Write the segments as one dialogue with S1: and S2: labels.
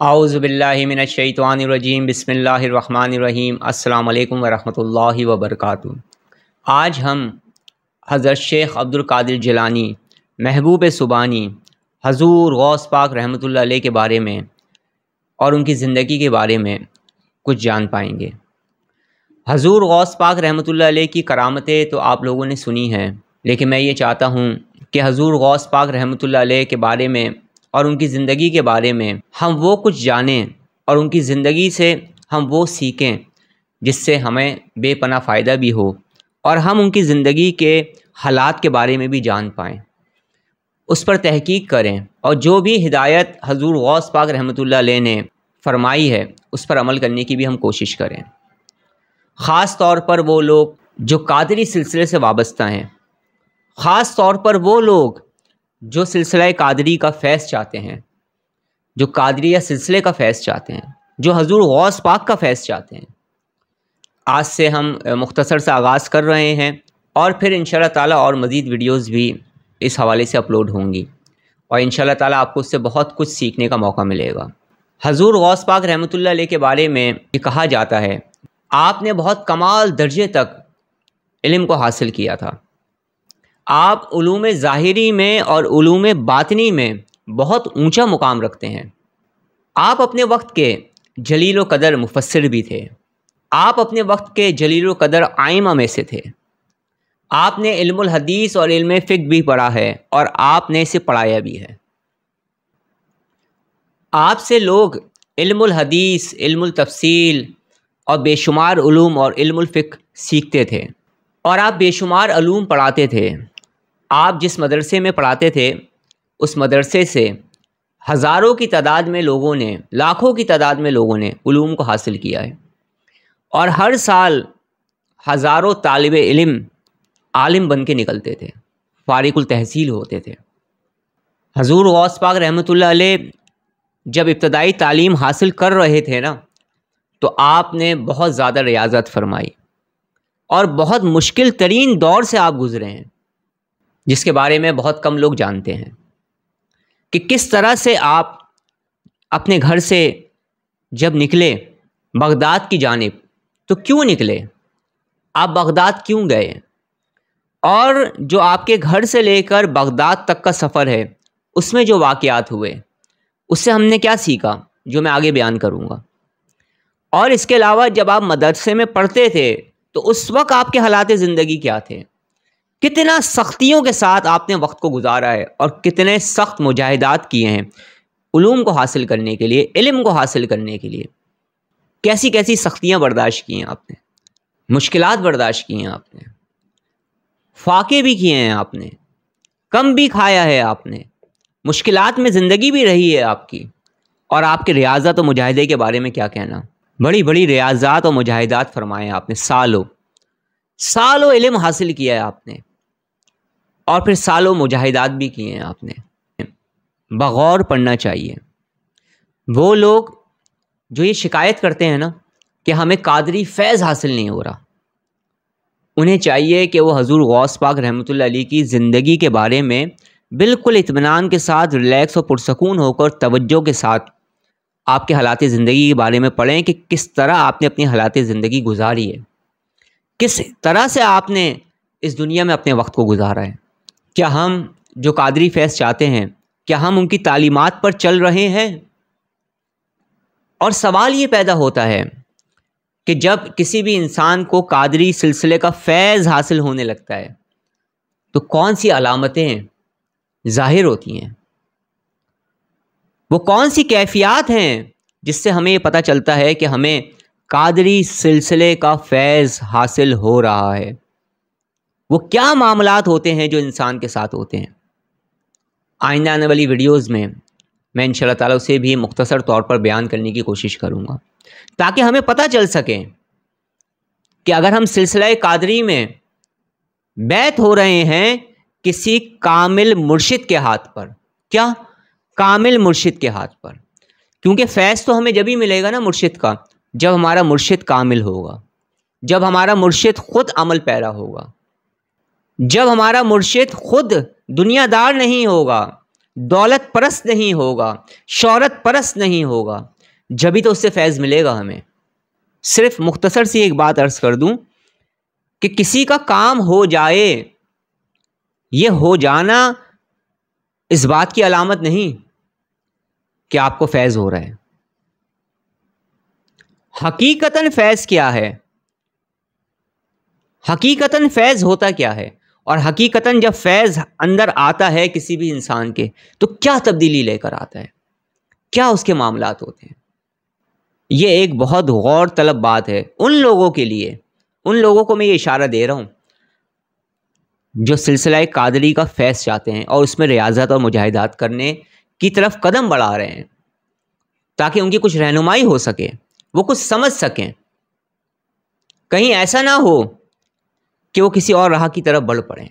S1: اعوذ باللہ من الشیطان الرجیم بسم اللہ الرحمن الرحیم السلام علیکم ورحمۃ اللہ وبرکاتہ۔ آج ہم حضرت شیخ عبد القادر جیلانی محبوب سبحانی حضور غوث پاک رحمۃ اللہ علیہ کے بارے میں اور ان کی زندگی کے بارے میں کچھ جان پائیں گے۔ حضور غوث پاک رحمۃ اللہ علیہ کی کرامتیں تو آپ لوگوں نے سنی ہیں، لیکن میں یہ چاہتا ہوں کہ حضور غوث پاک رحمۃ اللہ علیہ کے بارے میں اور ان کی زندگی کے بارے میں ہم وہ کچھ جانیں اور ان کی زندگی سے ہم وہ سیکھیں جس سے ہمیں بے پناہ فائدہ بھی ہو، اور ہم ان کی زندگی کے حالات کے بارے میں بھی جان پائیں، اس پر تحقیق کریں، اور جو بھی ہدایت حضور غوث پاک رحمۃ اللہ علیہ نے فرمائی ہے اس پر عمل کرنے کی بھی ہم کوشش کریں۔ خاص طور پر وہ لوگ جو قادری سلسلے سے وابستہ ہیں، خاص طور پر وہ لوگ جو سلسلہ قادری کا فیض چاہتے ہیں، جو قادریہ سلسلے کا فیض چاہتے ہیں، جو حضور غوث پاک کا فیض چاہتے ہیں۔ آج سے ہم مختصر سے آغاز کر رہے ہیں، اور پھر انشاءاللہ تعالیٰ اور مزید ویڈیوز بھی اس حوالے سے اپلوڈ ہوں گی، اور انشاءاللہ تعالیٰ آپ کو اس سے بہت کچھ سیکھنے کا موقع ملے گا۔ حضور غوث پاک رحمۃ اللہ علیہ کے بارے میں یہ کہا جاتا ہے، آپ نے بہت کمال درجے تک علم کو حاصل کیا تھا۔ آپ علوم ظاہری میں اور علوم باطنی میں بہت اونچا مقام رکھتے ہیں۔ آپ اپنے وقت کے جلیل و قدر مفسر بھی تھے، آپ اپنے وقت کے جلیل و قدر ائمہ میں سے تھے۔ آپ نے علم الحدیث اور علم فقہ بھی پڑھا ہے، اور آپ نے اسے پڑھایا بھی ہے۔ آپ سے لوگ علم الحدیث، علم التفصیل اور بے شمار علوم اور علم الفقہ سیکھتے تھے، اور آپ بے شمار علوم پڑھاتے تھے۔ آپ جس مدرسے میں پڑھاتے تھے اس مدرسے سے ہزاروں کی تعداد میں لوگوں نے، لاکھوں کی تعداد میں لوگوں نے علوم کو حاصل کیا ہے، اور ہر سال ہزاروں طالب علم عالم بن کے نکلتے تھے، فارغ التحصیل ہوتے تھے۔ حضور غوث پاک رحمۃ اللہ علیہ جب ابتدائی تعلیم حاصل کر رہے تھے نا، تو آپ نے بہت زیادہ ریاضت فرمائی، اور بہت مشکل ترین دور سے آپ گزرے ہیں، جس کے بارے میں بہت کم لوگ جانتے ہیں کہ کس طرح سے آپ اپنے گھر سے جب نکلے بغداد کی جانب، تو کیوں نکلے، آپ بغداد کیوں گئے، اور جو آپ کے گھر سے لے کر بغداد تک کا سفر ہے اس میں جو واقعات ہوئے اس سے ہم نے کیا سیکھا، جو میں آگے بیان کروں گا۔ اور اس کے علاوہ جب آپ مدرسے میں پڑھتے تھے تو اس وقت آپ کے حالات زندگی کیا تھے، کتنا سختیوں کے ساتھ آپ نے وقت کو گزارا ہے، اور کتنے سخت مجاہدات کیے ہیں علوم کو حاصل کرنے کے لیے، علم کو حاصل کرنے کے لیے۔ کیسی کیسی سختیاں برداشت کی ہیں آپ نے، مشکلات برداشت کی ہیں آپ نے، فاقے بھی کیے ہیں آپ نے، کم بھی کھایا ہے آپ نے، مشکلات میں زندگی بھی رہی ہے آپ کی۔ اور آپ کے ریاضت و مجاہدے کے بارے میں کیا کہنا، بڑی بڑی ریاضات و مجاہدات فرمائے آپ نے، سالوں علم حاصل کیا ہے آپ نے، اور پھر سالوں مجاہدات بھی کیے ہیں آپ نے۔ بغور پڑھنا چاہیے۔ وہ لوگ جو یہ شکایت کرتے ہیں نا کہ ہمیں قادری فیض حاصل نہیں ہو رہا، انہیں چاہیے کہ وہ حضور غوث پاک رحمۃ اللہ علیہ کی زندگی کے بارے میں بالکل اطمینان کے ساتھ، ریلیکس اور پرسکون ہو کر توجہ کے ساتھ آپ کے حالات زندگی کے بارے میں پڑھیں کہ کس طرح آپ نے اپنی حالات زندگی گزاری ہے، کس طرح سے آپ نے اس دنیا میں اپنے وقت کو گزارا ہے۔ کیا ہم جو قادری فیض چاہتے ہیں، کیا ہم ان کی تعلیمات پر چل رہے ہیں؟ اور سوال یہ پیدا ہوتا ہے کہ جب کسی بھی انسان کو قادری سلسلے کا فیض حاصل ہونے لگتا ہے تو کون سی علامتیں ظاہر ہوتی ہیں، وہ کون سی کیفیات ہیں جس سے ہمیں یہ پتہ چلتا ہے کہ ہمیں قادری سلسلے کا فیض حاصل ہو رہا ہے؟ وہ کیا معاملات ہوتے ہیں جو انسان کے ساتھ ہوتے ہیں؟ آئندہ آنے والی ویڈیوز میں انشاءاللہ تعالیٰ اسے بھی مختصر طور پر بیان کرنے کی کوشش کروں گا، تاکہ ہمیں پتہ چل سکے کہ اگر ہم سلسلہ قادری میں بیعت ہو رہے ہیں کسی کامل مرشد کے ہاتھ پر، کیا کامل مرشد کے ہاتھ پر، کیونکہ فیض تو ہمیں جب ہی ملے گا نا مرشد کا، جب ہمارا مرشد کامل ہوگا، جب ہمارا مرشد خود عمل پیرا ہوگا، جب ہمارا مرشد خود دنیا دار نہیں ہوگا، دولت پرست نہیں ہوگا، شہرت پرست نہیں ہوگا، جبھی تو اس سے فیض ملے گا ہمیں۔ صرف مختصر سی ایک بات عرض کر دوں کہ کسی کا کام ہو جائے، یہ ہو جانا اس بات کی علامت نہیں کہ آپ کو فیض ہو رہا ہے۔ حقیقتاً فیض کیا ہے؟ حقیقتاً فیض ہوتا کیا ہے؟ اور حقیقتاً جب فیض اندر آتا ہے کسی بھی انسان کے تو کیا تبدیلی لے کر آتا ہے، کیا اس کے معاملات ہوتے ہیں؟ یہ ایک بہت غور طلب بات ہے ان لوگوں کے لیے، ان لوگوں کو میں یہ اشارہ دے رہا ہوں جو سلسلہ قادری کا فیض چاہتے ہیں اور اس میں ریاضت اور مجاہدات کرنے کی طرف قدم بڑھا رہے ہیں، تاکہ ان کی کچھ رہنمائی ہو سکے، وہ کچھ سمجھ سکیں، کہیں ایسا نہ ہو کہ وہ کسی اور راہ کی طرف بڑھ پڑیں۔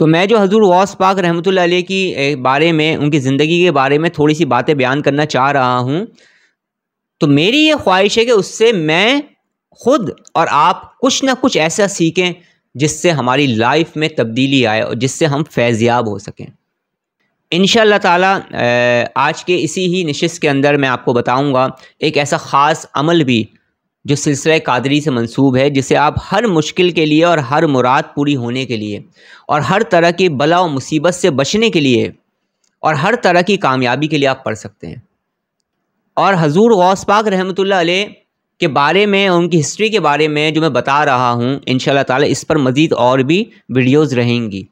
S1: تو میں جو حضور غوث پاک رحمۃ اللہ علیہ کی بارے میں، ان کی زندگی کے بارے میں تھوڑی سی باتیں بیان کرنا چاہ رہا ہوں، تو میری یہ خواہش ہے کہ اس سے میں خود اور آپ کچھ نہ کچھ ایسا سیکھیں جس سے ہماری لائف میں تبدیلی آئے اور جس سے ہم فیضیاب ہو سکیں۔ انشاءاللہ تعالیٰ آج کے اسی ہی نشست کے اندر میں آپ کو بتاؤں گا ایک ایسا خاص عمل بھی جو سلسلہ قادری سے منسوب ہے، جسے آپ ہر مشکل کے لیے اور ہر مراد پوری ہونے کے لیے اور ہر طرح کی بلا و مصیبت سے بچنے کے لیے اور ہر طرح کی کامیابی کے لیے آپ پڑھ سکتے ہیں۔ اور حضور غوث پاک رحمۃ اللہ علیہ کے بارے میں، ان کی ہسٹری کے بارے میں جو میں بتا رہا ہوں، انشاءاللہ تعالی اس پر مزید اور بھی ویڈیوز رہیں گی،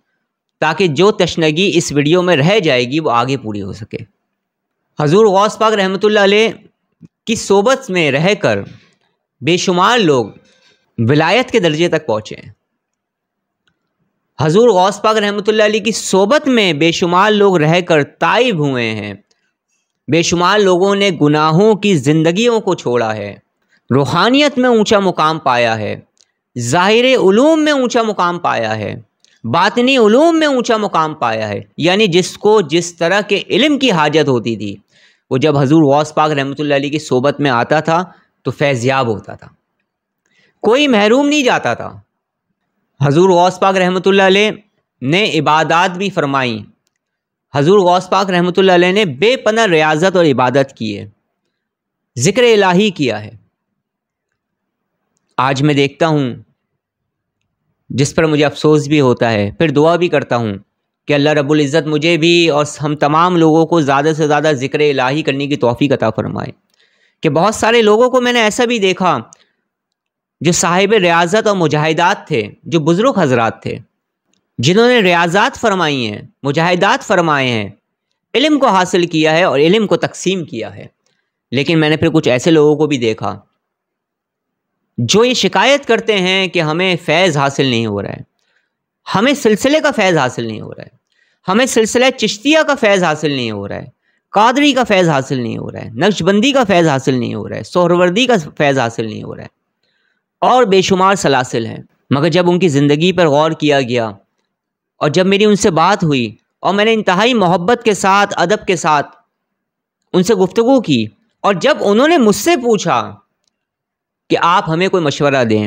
S1: تاکہ جو تشنگی اس ویڈیو میں رہ جائے گی وہ آگے پوری ہو سکے۔ حضور غوث پاک رحمۃ اللہ علیہ کی صحبت میں رہ کر بے شمار لوگ ولایت کے درجے تک پہنچے ہیں۔ حضور غوث پاک رحمۃ اللہ علیہ کی صحبت میں بے شمار لوگ رہ کر تائب ہوئے ہیں، بے شمار لوگوں نے گناہوں کی زندگیوں کو چھوڑا ہے، روحانیت میں اونچا مقام پایا ہے، ظاہر علوم میں اونچا مقام پایا ہے، باطنی علوم میں اونچا مقام پایا ہے۔ یعنی جس کو جس طرح کے علم کی حاجت ہوتی تھی، وہ جب حضور غوث پاک رحمۃ اللہ علیہ کی صحبت میں آتا تھا تو فیضیاب ہوتا تھا، کوئی محروم نہیں جاتا تھا۔ حضور غوث پاک رحمۃ اللہ علیہ نے عبادات بھی فرمائیں، حضور غوث پاک رحمۃ اللہ علیہ نے بے پناہ ریاضت اور عبادت کی ہے، ذکر الہی کیا ہے۔ آج میں دیکھتا ہوں، جس پر مجھے افسوس بھی ہوتا ہے، پھر دعا بھی کرتا ہوں کہ اللہ رب العزت مجھے بھی اور ہم تمام لوگوں کو زیادہ سے زیادہ ذکر الہی کرنے کی توفیق عطا فرمائے۔ کہ بہت سارے لوگوں کو میں نے ایسا بھی دیکھا جو صاحب ریاضت اور مجاہدات تھے، جو بزرگ حضرات تھے، جنہوں نے ریاضات فرمائی ہیں، مجاہدات فرمائے ہیں، علم کو حاصل کیا ہے اور علم کو تقسیم کیا ہے، لیکن میں نے پھر کچھ ایسے لوگوں کو بھی دیکھا جو یہ شکایت کرتے ہیں کہ ہمیں فیض حاصل نہیں ہو رہا ہے، ہمیں سلسلے کا فیض حاصل نہیں ہو رہا ہے، ہمیں سلسلہ چشتیہ کا فیض حاصل نہیں ہو رہا ہے، قادری کا فیض حاصل نہیں ہو رہا ہے، نقشبندی کا فیض حاصل نہیں ہو رہا ہے، سہروردی کا فیض حاصل نہیں ہو رہا ہے، اور بے شمار سلاسل ہیں۔ مگر جب ان کی زندگی پر غور کیا گیا اور جب میری ان سے بات ہوئی اور میں نے انتہائی محبت کے ساتھ، ادب کے ساتھ ان سے گفتگو کی، اور جب انہوں نے مجھ سے پوچھا کہ آپ ہمیں کوئی مشورہ دیں،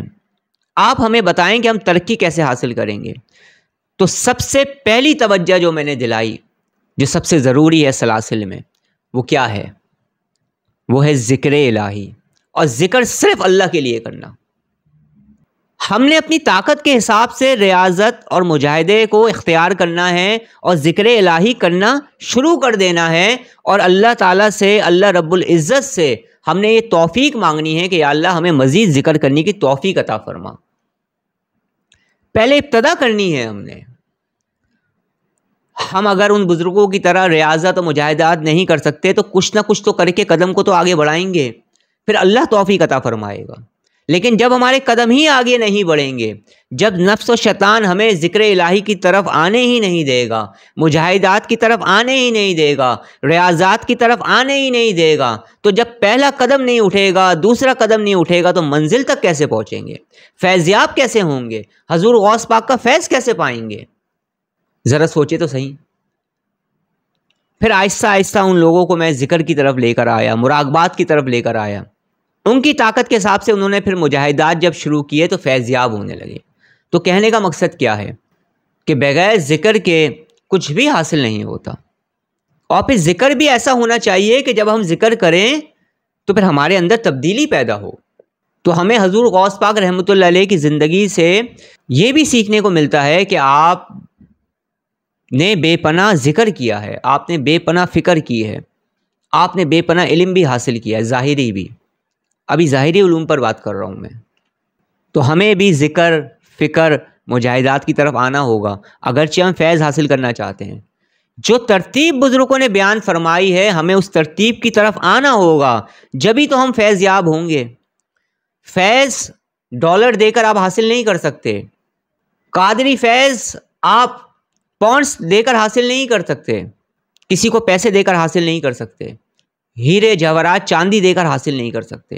S1: آپ ہمیں بتائیں کہ ہم ترقی کیسے حاصل کریں گے، تو سب سے پہلی توجہ جو میں نے دلائی، جو سب سے ضروری ہے سلاسل میں، وہ کیا ہے؟ وہ ہے ذکر الہی، اور ذکر صرف اللہ کے لیے کرنا۔ ہم نے اپنی طاقت کے حساب سے ریاضت اور مجاہدے کو اختیار کرنا ہے اور ذکر الہی کرنا شروع کر دینا ہے، اور اللہ تعالیٰ سے، اللہ رب العزت سے ہم نے یہ توفیق مانگنی ہے کہ یا اللہ ہمیں مزید ذکر کرنے کی توفیق عطا فرما۔ پہلے ابتدا کرنی ہے ہم نے۔ ہم اگر ان بزرگوں کی طرح ریاضت اور مجاہدات نہیں کر سکتے تو کچھ نہ کچھ تو کر کے قدم کو تو آگے بڑھائیں گے، پھر اللہ توفیق عطا فرمائے گا۔ لیکن جب ہمارے قدم ہی آگے نہیں بڑھیں گے، جب نفس و شیطان ہمیں ذکر الہی کی طرف آنے ہی نہیں دے گا، مجاہدات کی طرف آنے ہی نہیں دے گا، ریاضات کی طرف آنے ہی نہیں دے گا، تو جب پہلا قدم نہیں اٹھے گا، دوسرا قدم نہیں اٹھے گا، تو منزل تک کیسے پہنچیں گے؟ فیضیاب کیسے ہوں گے؟ حضور غوث پاک کا فیض کیسے پائیں گے؟ ذرا سوچے تو صحیح۔ پھر آہستہ آہستہ ان لوگوں کو میں ذکر کی طرف لے کر آیا، مراقبات کی طرف لے کر آیا۔ ان کی طاقت کے حساب سے انہوں نے پھر مجاہدات جب شروع کیے تو فیضیاب ہونے لگے۔ تو کہنے کا مقصد کیا ہے کہ بغیر ذکر کے کچھ بھی حاصل نہیں ہوتا۔ اور پھر ذکر بھی ایسا ہونا چاہیے کہ جب ہم ذکر کریں تو پھر ہمارے اندر تبدیلی پیدا ہو. تو ہمیں حضور غوث پاک رحمۃ اللہ علیہ کی زندگی سے یہ بھی سیکھنے کو ملتا ہے کہ آپ نے بے پناہ ذکر کیا ہے، آپ نے بے پناہ فکر کی ہے، آپ نے بے پناہ علم بھی حاصل کیا ہے، ظاہری بھی. ابھی ظاہری علوم پر بات کر رہا ہوں میں. تو ہمیں بھی ذکر، فکر، مجاہدات کی طرف آنا ہوگا اگرچہ ہم فیض حاصل کرنا چاہتے ہیں. جو ترتیب بزرگوں نے بیان فرمائی ہے ہمیں اس ترتیب کی طرف آنا ہوگا، جبھی تو ہم فیض یاب ہوں گے. فیض ڈالر دے کر آپ حاصل نہیں کر سکتے. قادری فیض آپ پاؤنڈز دے کر حاصل نہیں کر سکتے، کسی کو پیسے دے کر حاصل نہیں کر سکتے، ہیرے جواہرات چاندی دے کر حاصل نہیں کر سکتے،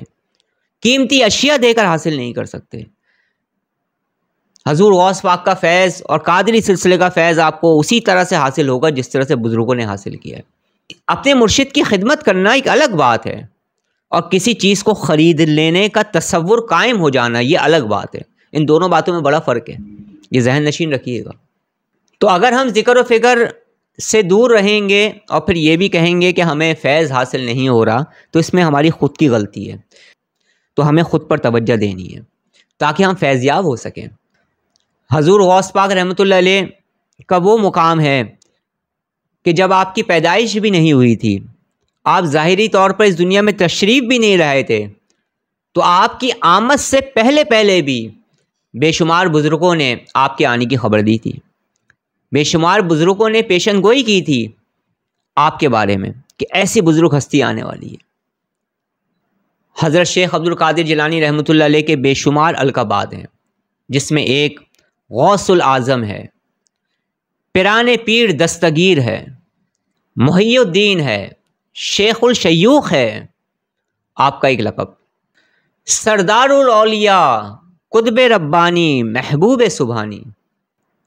S1: قیمتی اشیاء دے کر حاصل نہیں کر سکتے. حضور غوث پاک کا فیض اور قادری سلسلے کا فیض آپ کو اسی طرح سے حاصل ہوگا جس طرح سے بزرگوں نے حاصل کیا ہے. اپنے مرشد کی خدمت کرنا ایک الگ بات ہے، اور کسی چیز کو خرید لینے کا تصور قائم ہو جانا یہ الگ بات ہے. ان دونوں باتوں میں بڑا فرق ہے، یہ ذہن نشین رکھیے گا. تو اگر ہم ذکر و فکر سے دور رہیں گے اور پھر یہ بھی کہیں گے کہ ہمیں فیض حاصل نہیں ہو رہا، تو اس میں ہماری خود کی غلطی ہے. تو ہمیں خود پر توجہ دینی ہے تاکہ ہم فیض یاب ہو سکیں. حضور غوث پاک رحمۃ اللہ علیہ کا وہ مقام ہے کہ جب آپ کی پیدائش بھی نہیں ہوئی تھی، آپ ظاہری طور پر اس دنیا میں تشریف بھی نہیں رہے تھے، تو آپ کی آمد سے پہلے بھی بے شمار بزرگوں نے آپ کے آنے کی خبر دی تھی. بے شمار بزرگوں نے پیشن گوئی کی تھی آپ کے بارے میں کہ ایسی بزرگ ہستی آنے والی ہے. حضرت شیخ عبد القادر جیلانی رحمۃ اللہ علیہ کے بے شمار القابات ہیں، جس میں ایک غوث العظم ہے، پیران پیر دستگیر ہے، محی الدین ہے، شیخ الشیوخ ہے آپ کا ایک لقب، سردار الاولیاء، قطب ربانی، محبوب سبحانی،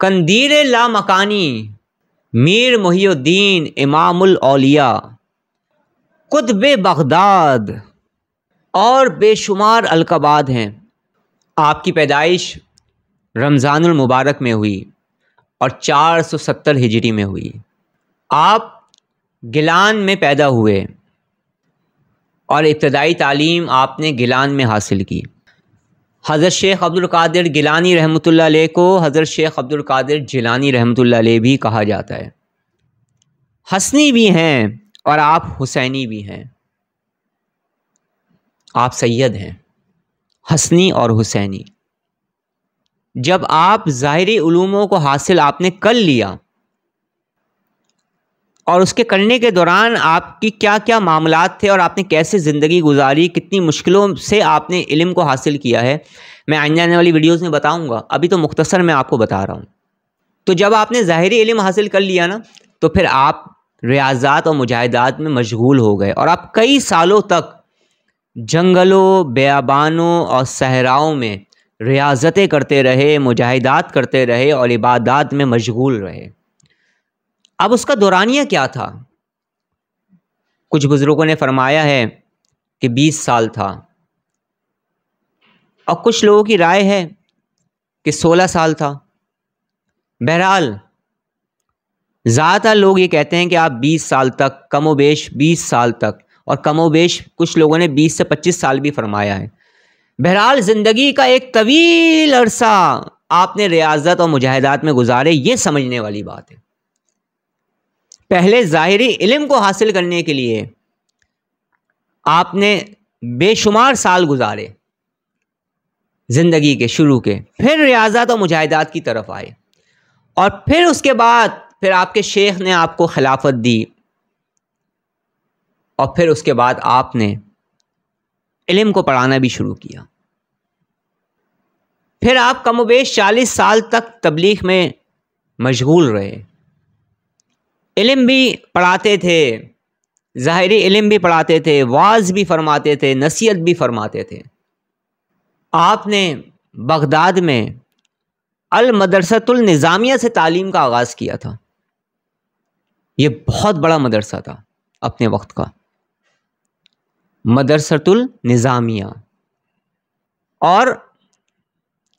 S1: قندیل لامکانی، میر محی الدین، امام الاولیاء، قطب بغداد، اور بے شمار القابات ہیں. آپ کی پیدائش رمضان المبارک میں ہوئی اور 470 ہجری میں ہوئی. آپ گیلان میں پیدا ہوئے اور ابتدائی تعلیم آپ نے گیلان میں حاصل کی. حضرت شیخ عبد القادر گیلانی رحمۃ اللہ علیہ کو حضرت شیخ عبد القادر جیلانی رحمۃ اللہ علیہ بھی کہا جاتا ہے. حسنی بھی ہیں اور آپ حسینی بھی ہیں. آپ سید ہیں، حسنی اور حسینی. جب آپ ظاہری علوموں کو حاصل آپ نے کر لیا اور اس کے کرنے کے دوران آپ کی کیا کیا معاملات تھے اور آپ نے کیسے زندگی گزاری، کتنی مشکلوں سے آپ نے علم کو حاصل کیا ہے، میں آنے جانے والی ویڈیوز میں بتاؤں گا. ابھی تو مختصر میں آپ کو بتا رہا ہوں. تو جب آپ نے ظاہری علم حاصل کر لیا نا، تو پھر آپ ریاضات اور مجاہدات میں مشغول ہو گئے اور آپ کئی سالوں تک جنگلوں، بیابانوں اور صحراؤں میں ریاضتیں کرتے رہے، مجاہدات کرتے رہے اور عبادات میں مشغول رہے. اب اس کا دورانیہ کیا تھا؟ کچھ بزرگوں نے فرمایا ہے کہ 20 سال تھا، اور کچھ لوگوں کی رائے ہے کہ 16 سال تھا. بہرحال زیادہ تر لوگ یہ کہتے ہیں کہ آپ 20 سال تک، کم و بیش 20 سال تک، اور کم و بیش کچھ لوگوں نے 20 سے 25 سال بھی فرمایا ہے. بہرحال زندگی کا ایک طویل عرصہ آپ نے ریاضت اور مجاہدات میں گزارے، یہ سمجھنے والی بات ہے. پہلے ظاہری علم کو حاصل کرنے کے لیے آپ نے بے شمار سال گزارے زندگی کے شروع کے، پھر ریاضت اور مجاہدات کی طرف آئے، اور پھر اس کے بعد پھر آپ کے شیخ نے آپ کو خلافت دی، اور پھر اس کے بعد آپ نے علم کو پڑھانا بھی شروع کیا. پھر آپ کم و بیش 40 سال تک تبلیغ میں مشغول رہے. علم بھی پڑھاتے تھے، ظاہری علم بھی پڑھاتے تھے، واعظ بھی فرماتے تھے، نصیحت بھی فرماتے تھے. آپ نے بغداد میں المدرسۃ النظامیہ سے تعلیم کا آغاز کیا تھا. یہ بہت بڑا مدرسہ تھا اپنے وقت کا، مدرسۃ النظامیہ. اور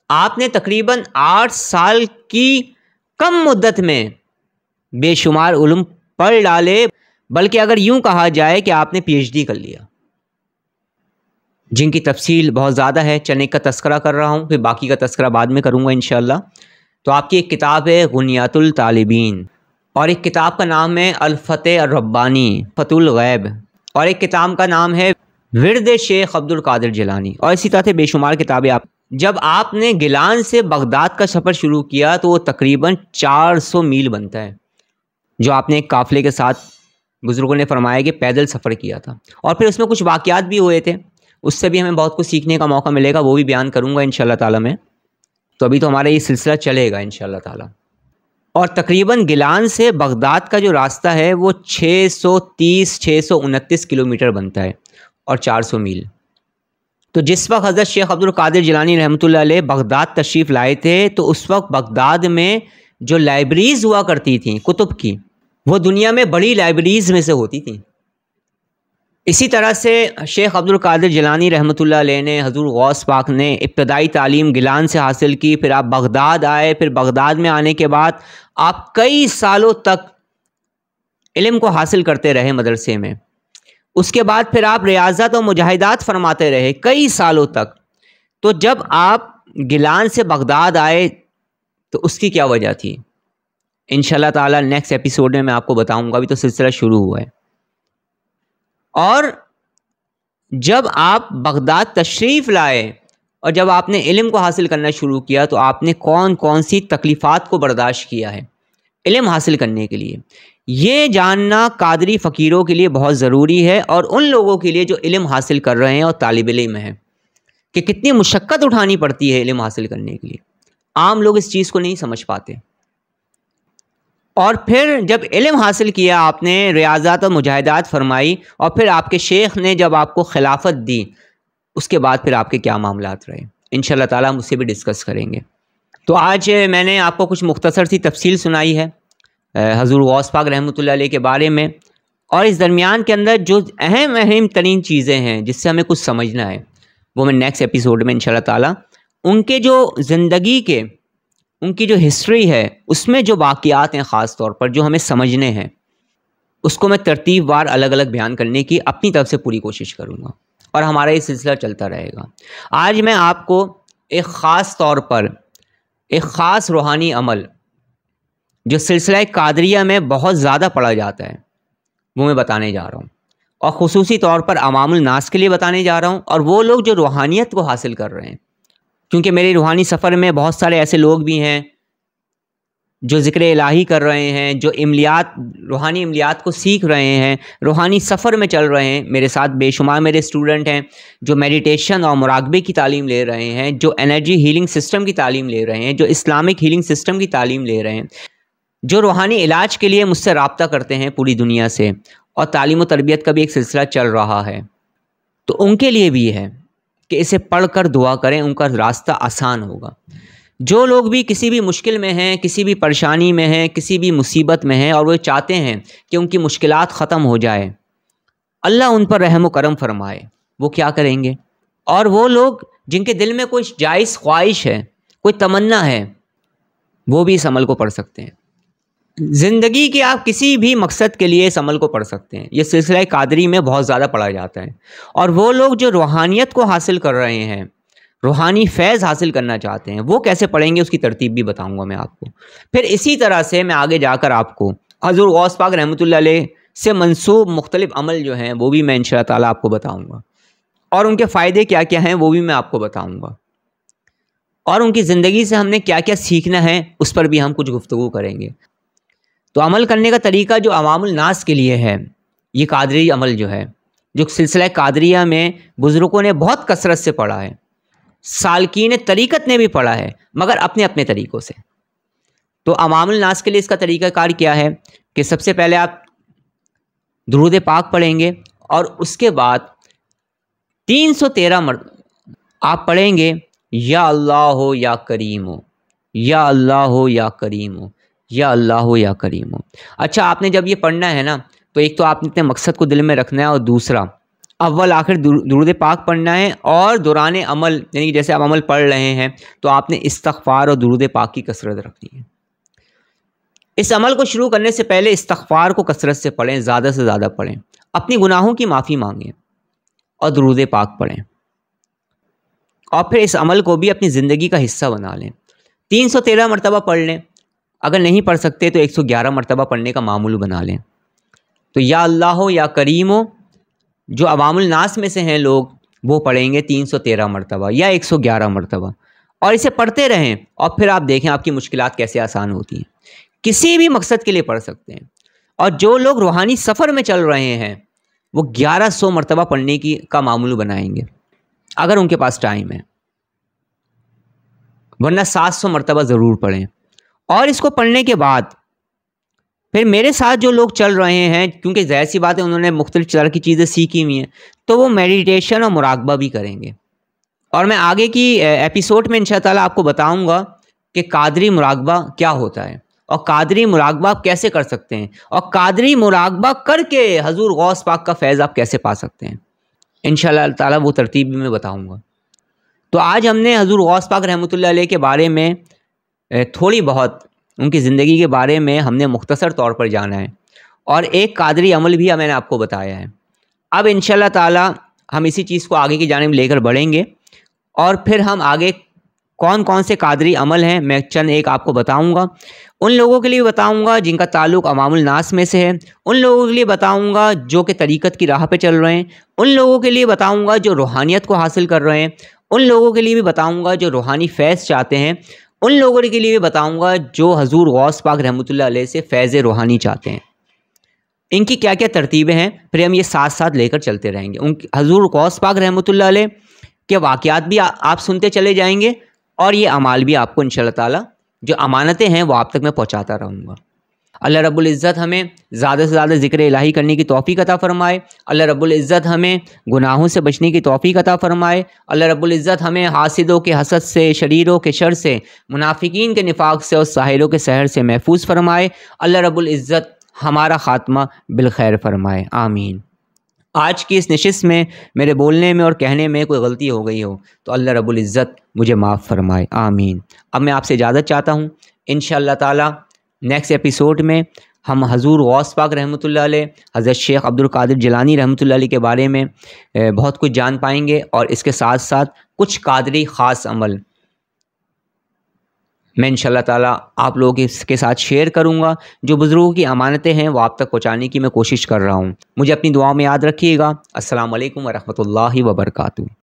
S1: آپ نے تقریباً 8 سال کی کم مدت میں بے شمار علوم پڑھ ڈالے. بلکہ اگر یوں کہا جائے کہ آپ نے پی ایچ ڈی کر لیا، جن کی تفصیل بہت زیادہ ہے، چند ایک کا تذکرہ کر رہا ہوں، پھر باقی کا تذکرہ بعد میں کروں گا انشاءاللہ۔ تو آپ کی ایک کتاب ہے غنیات الطالبین، اور ایک کتاب کا نام ہے الفتح الربانی فتح الغیب، اور ایک کتاب کا نام ہے ورد شیخ عبد القادر جیلانی، اور اسی طرح سے بے شمار کتابیں۔ جب آپ نے گیلان سے بغداد کا سفر شروع کیا تو وہ تقریباً 400 میل بنتا ہے، جو آپ نے ایک قافلے کے ساتھ بزرگوں نے فرمایا کہ پیدل سفر کیا تھا، اور پھر اس میں کچھ واقعات بھی ہوئے تھے، اس سے بھی ہمیں بہت کچھ سیکھنے کا موقع ملے گا، وہ بھی بیان کروں گا انشاءاللہ تعالی میں۔ تو ابھی تو ہمارا یہ سلسلہ چلے گا انشاءاللہ تعالی۔ اور تقریباً گیلان سے بغداد کا جو راستہ ہے وہ 629 کلومیٹر بنتا ہے اور 400 میل۔ تو جس وقت حضرت شیخ عبد القادر جیلانی رحمۃ اللہ علیہ بغداد تشریف لائے تھے تو اس وقت بغداد میں جو لائبریریز ہوا کرتی تھیں کتب کی، وہ دنیا میں بڑی لائبریریز میں سے ہوتی تھیں۔ اسی طرح سے شیخ عبد القادر جیلانی رحمۃ اللہ علیہ نے، حضور غوث پاک نے ابتدائی تعلیم گیلان سے حاصل کی، پھر آپ بغداد آئے، پھر بغداد میں آنے کے بعد آپ کئی سالوں تک علم کو حاصل کرتے رہے مدرسے میں۔ اس کے بعد پھر آپ ریاضت و مجاہدات فرماتے رہے کئی سالوں تک۔ تو جب آپ گیلان سے بغداد آئے تو اس کی کیا وجہ تھی؟ انشاءاللہ تعالی نیکسٹ ایپیسوڈ میں میں آپ کو بتاؤں گا، ابھی تو سلسلہ شروع ہوا ہے۔ اور جب آپ بغداد تشریف لائے اور جب آپ نے علم کو حاصل کرنا شروع کیا تو آپ نے کون کون سی تکلیفات کو برداشت کیا ہے علم حاصل کرنے کے لیے، یہ جاننا قادری فقیروں کے لیے بہت ضروری ہے، اور ان لوگوں کے لیے جو علم حاصل کر رہے ہیں اور طالب علم ہیں، کہ کتنی مشقت اٹھانی پڑتی ہے علم حاصل کرنے کے لیے۔ عام لوگ اس چیز کو نہیں سمجھ پاتے۔ اور پھر جب علم حاصل کیا، آپ نے ریاضات اور مجاہدات فرمائی، اور پھر آپ کے شیخ نے جب آپ کو خلافت دی، اس کے بعد پھر آپ کے کیا معاملات رہے، انشاءاللہ تعالیٰ ہم اس سے بھی ڈسکس کریں گے۔ تو آج میں نے آپ کو کچھ مختصر سی تفصیل سنائی ہے حضور غوث پاک رحمۃ اللہ علیہ کے بارے میں، اور اس درمیان کے اندر جو اہم ترین چیزیں ہیں جس سے ہمیں کچھ سمجھنا ہے، وہ میں نیکسٹ ایپیسوڈ میں انشاءاللہ تعالیٰ ان کے جو زندگی کے، ان کی جو ہسٹری ہے، اس میں جو واقعات ہیں خاص طور پر جو ہمیں سمجھنے ہیں، اس کو میں ترتیب وار الگ الگ بیان کرنے کی اپنی طرف سے پوری کوشش کروں گا، اور ہمارا یہ سلسلہ چلتا رہے گا۔ آج میں آپ کو ایک خاص طور پر ایک خاص روحانی عمل جو سلسلہ قادریہ میں بہت زیادہ پڑھا جاتا ہے وہ میں بتانے جا رہا ہوں، اور خصوصی طور پر عوام الناس کے لیے بتانے جا رہا ہوں، اور وہ لوگ جو روحانیت کو حاصل کر رہے ہیں، کیونکہ میرے روحانی سفر میں بہت سارے ایسے لوگ بھی ہیں جو ذکر الہی کر رہے ہیں، جو روحانی عملیات کو سیکھ رہے ہیں، روحانی سفر میں چل رہے ہیں۔ میرے ساتھ بے شمار میرے اسٹوڈنٹ ہیں جو میڈیٹیشن اور مراقبے کی تعلیم لے رہے ہیں، جو انرجی ہیلنگ سسٹم کی تعلیم لے رہے ہیں، جو اسلامک ہیلنگ سسٹم کی تعلیم لے رہے ہیں، جو روحانی علاج کے لیے مجھ سے رابطہ کرتے ہیں پوری دنیا سے، اور تعلیم و تربیت کا بھی ایک سلسلہ چل رہا ہے۔ تو ان کے لیے بھی ہے کہ اسے پڑھ کر دعا کریں، ان کا راستہ آسان ہوگا۔ جو لوگ بھی کسی بھی مشکل میں ہیں، کسی بھی پریشانی میں ہیں، کسی بھی مصیبت میں ہیں، اور وہ چاہتے ہیں کہ ان کی مشکلات ختم ہو جائے، اللہ ان پر رحم و کرم فرمائے، وہ کیا کریں گے؟ اور وہ لوگ جن کے دل میں کوئی جائز خواہش ہے، کوئی تمنا ہے، وہ بھی اس عمل کو پڑھ سکتے ہیں۔ زندگی کے آپ کسی بھی مقصد کے لیے اس عمل کو پڑھ سکتے ہیں۔ یہ سلسلہ قادری میں بہت زیادہ پڑھا جاتا ہے، اور وہ لوگ جو روحانیت کو حاصل کر رہے ہیں، روحانی فیض حاصل کرنا چاہتے ہیں، وہ کیسے پڑھیں گے اس کی ترتیب بھی بتاؤں گا میں آپ کو۔ پھر اسی طرح سے میں آگے جا کر آپ کو حضور غوث پاک رحمۃ اللہ علیہ سے منسوب مختلف عمل جو ہیں وہ بھی میں انشاءاللہ تعالیٰ آپ کو بتاؤں گا، اور ان کے فائدے کیا کیا ہیں وہ بھی میں آپ کو بتاؤں گا، اور ان کی زندگی سے ہم نے کیا کیا سیکھنا ہے اس پر بھی ہم کچھ گفتگو کریں گے۔ تو عمل کرنے کا طریقہ جو عوام الناس کے لیے ہے، یہ قادری عمل جو ہے، جو سلسلہ قادریہ میں بزرگوں نے بہت کثرت سے پڑھا ہے، سالکین طریقت نے بھی پڑھا ہے، مگر اپنے اپنے طریقوں سے۔ تو عوام الناس کے لیے اس کا طریقہ کار کیا ہے کہ سب سے پہلے آپ درود پاک پڑھیں گے، اور اس کے بعد 313 مرتبہ آپ پڑھیں گے یا اللہ ہو یا کریم ہو، یا اللہ ہو یا کریم ہو، یا اللہ ہو یا کریم ہو۔ اچھا، آپ نے جب یہ پڑھنا ہے نا، تو ایک تو آپ نے اپنے مقصد کو دل میں رکھنا ہے، اور دوسرا اول آخر درود پاک پڑھنا ہے، اور دوران عمل یعنی جیسے آپ عمل پڑھ رہے ہیں تو آپ نے استغفار اور درود پاک کی کثرت رکھنی ہے۔ اس عمل کو شروع کرنے سے پہلے استغفار کو کثرت سے پڑھیں، زیادہ سے زیادہ پڑھیں، اپنی گناہوں کی معافی مانگیں اور درود پاک پڑھیں، اور پھر اس عمل کو بھی اپنی زندگی کا حصہ بنا لیں۔ 313 مرتبہ پڑھ لیں، اگر نہیں پڑھ سکتے تو 111 مرتبہ پڑھنے کا معمول بنا لیں۔ تو یا اللہ ہو یا کریم ہو، جو عوام الناس میں سے ہیں لوگ، وہ پڑھیں گے 313 مرتبہ یا 111 مرتبہ، اور اسے پڑھتے رہیں، اور پھر آپ دیکھیں آپ کی مشکلات کیسے آسان ہوتی ہیں۔ کسی بھی مقصد کے لیے پڑھ سکتے ہیں، اور جو لوگ روحانی سفر میں چل رہے ہیں وہ 1100 مرتبہ پڑھنے کا معمول بنائیں گے اگر ان کے پاس ٹائم ہے، ورنہ 700 مرتبہ ضرور پڑھیں۔ اور اس کو پڑھنے کے بعد پھر میرے ساتھ جو لوگ چل رہے ہیں، کیونکہ ظاہر سی بات ہے انہوں نے مختلف طرح کی چیزیں سیکھی ہوئی ہیں، تو وہ میڈیٹیشن اور مراقبہ بھی کریں گے، اور میں آگے کی ایپیسوڈ میں انشاء تعالیٰ آپ کو بتاؤں گا کہ قادری مراقبہ کیا ہوتا ہے، اور قادری مراقبہ آپ کیسے کر سکتے ہیں، اور قادری مراقبہ کر کے حضور غوث پاک کا فیض آپ کیسے پا سکتے ہیں۔ انشاءاللہ تعالیٰ وہ ترتیب بھی میں بتاؤں گا۔ تو آج ہم نے حضور غوث پاک رحمۃ اللہ علیہ کے بارے میں تھوڑی بہت ان کی زندگی کے بارے میں ہم نے مختصر طور پر جانا ہے، اور ایک قادری عمل بھی میں نے آپ کو بتایا ہے۔ اب انشاءاللہ تعالیٰ ہم اسی چیز کو آگے کی جانب لے کر بڑھیں گے، اور پھر ہم آگے کون کون سے قادری عمل ہیں میں چند ایک آپ کو بتاؤں گا۔ ان لوگوں کے لیے بتاؤں گا جن کا تعلق عوام الناس میں سے ہے، ان لوگوں کے لیے بتاؤں گا جو کہ طریقت کی راہ پہ چل رہے ہیں، ان لوگوں کے لیے بتاؤں گا جو روحانیت کو حاصل کر رہے ہیں، ان لوگوں کے لیے بھی بتاؤں گا جو روحانی فیض چاہتے ہیں، ان لوگوں کے لیے بھی بتاؤں گا جو حضور غوث پاک رحمۃ اللہ علیہ سے فیض روحانی چاہتے ہیں۔ ان کی کیا کیا ترتیبیں ہیں پھر ہم یہ ساتھ ساتھ لے کر چلتے رہیں گے۔ حضور غوث پاک رحمۃ اللہ علیہ کے واقعات بھی آپ سنتے چلے جائیں گے، اور یہ اعمال بھی آپ کو انشاءاللہ تعالیٰ جو امانتیں ہیں وہ آپ تک میں پہنچاتا رہوں گا۔ اللہ رب العزت ہمیں زیادہ سے زیادہ ذکر الہی کرنے کی توفیق عطا فرمائے۔ اللہ رب العزت ہمیں گناہوں سے بچنے کی توفیق عطا فرمائے۔ اللہ رب العزت ہمیں حاسدوں کے حسد سے، شریروں کے شر سے، منافقین کے نفاق سے اور ساحروں کے سحر سے محفوظ فرمائے۔ اللہ رب العزت ہمارا خاتمہ بالخیر فرمائے، آمین۔ آج کی اس نشست میں میرے بولنے میں اور کہنے میں کوئی غلطی ہو گئی ہو تو اللہ رب العزت مجھے معاف فرمائے، آمین۔ اب میں آپ سے اجازت چاہتا ہوں، انشاءاللہ تعالی نیکسٹ ایپیسوڈ میں ہم حضور غوث پاک رحمۃ اللہ علیہ، حضرت شیخ عبد القادر جیلانی رحمۃ اللہ علیہ کے بارے میں بہت کچھ جان پائیں گے، اور اس کے ساتھ ساتھ کچھ قادری خاص عمل میں انشاءاللہ تعالیٰ آپ لوگوں کے ساتھ شیئر کروں گا۔ جو بزرگوں کی امانتیں ہیں وہ آپ تک پہنچانے کی میں کوشش کر رہا ہوں۔ مجھے اپنی دعاؤں میں یاد رکھیے گا۔ السلام علیکم ورحمۃ اللہ وبرکاتہ۔